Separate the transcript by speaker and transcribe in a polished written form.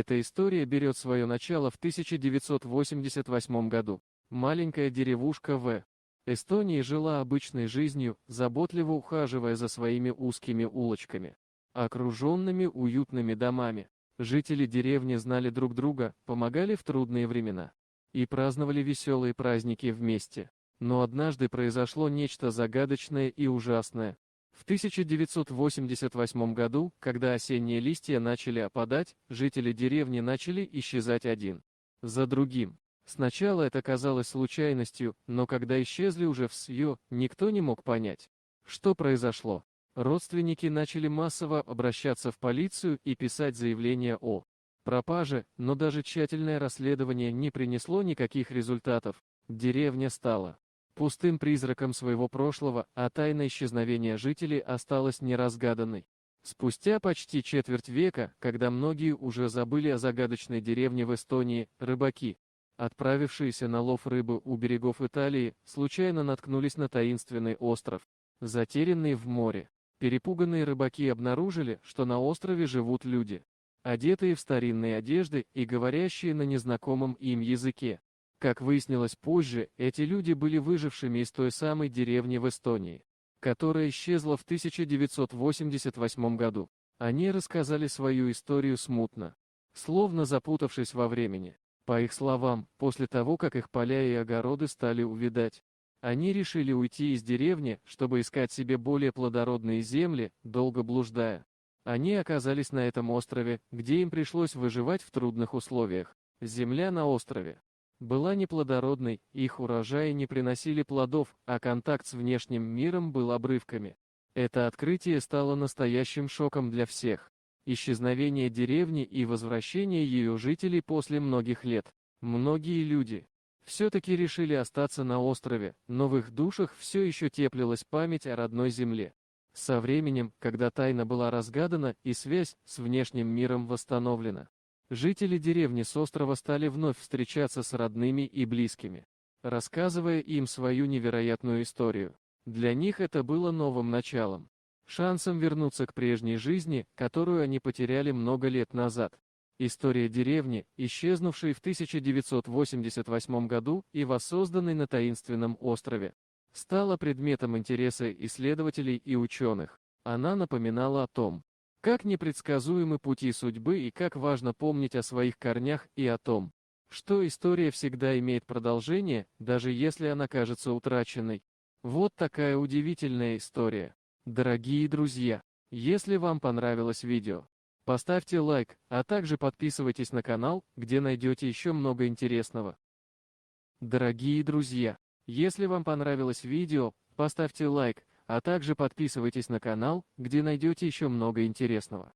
Speaker 1: Эта история берет свое начало в 1988 году. Маленькая деревушка в Эстонии жила обычной жизнью, заботливо ухаживая за своими узкими улочками, окруженными уютными домами. Жители деревни знали друг друга, помогали в трудные времена и праздновали веселые праздники вместе. Но однажды произошло нечто загадочное и ужасное. В 1988 году, когда осенние листья начали опадать, жители деревни начали исчезать один за другим. Сначала это казалось случайностью, но когда исчезли уже все, никто не мог понять, что произошло. Родственники начали массово обращаться в полицию и писать заявления о пропаже, но даже тщательное расследование не принесло никаких результатов. Деревня стала пустым призраком своего прошлого, а тайна исчезновения жителей осталась неразгаданной. Спустя почти четверть века, когда многие уже забыли о загадочной деревне в Эстонии, рыбаки, отправившиеся на лов рыбы у берегов Италии, случайно наткнулись на таинственный остров, затерянный в море. Перепуганные рыбаки обнаружили, что на острове живут люди, одетые в старинные одежды и говорящие на незнакомом им языке. Как выяснилось позже, эти люди были выжившими из той самой деревни в Эстонии, которая исчезла в 1988 году. Они рассказали свою историю смутно, словно запутавшись во времени. По их словам, после того, как их поля и огороды стали увядать, они решили уйти из деревни, чтобы искать себе более плодородные земли, долго блуждая. Они оказались на этом острове, где им пришлось выживать в трудных условиях. Земля на острове была неплодородной, их урожаи не приносили плодов, а контакт с внешним миром был обрывками. Это открытие стало настоящим шоком для всех. Исчезновение деревни и возвращение ее жителей после многих лет. Многие люди все-таки решили остаться на острове, но в их душах все еще теплилась память о родной земле. Со временем, когда тайна была разгадана и связь с внешним миром восстановлена, жители деревни с острова стали вновь встречаться с родными и близкими, рассказывая им свою невероятную историю. Для них это было новым началом, шансом вернуться к прежней жизни, которую они потеряли много лет назад. История деревни, исчезнувшей в 1988 году и воссозданной на таинственном острове, стала предметом интереса исследователей и ученых. Она напоминала о том, как непредсказуемы пути судьбы и как важно помнить о своих корнях и о том, что история всегда имеет продолжение, даже если она кажется утраченной. Вот такая удивительная история. Дорогие друзья, если вам понравилось видео, поставьте лайк, а также подписывайтесь на канал, где найдете еще много интересного. Дорогие друзья, если вам понравилось видео, поставьте лайк, а также подписывайтесь на канал, где найдете еще много интересного.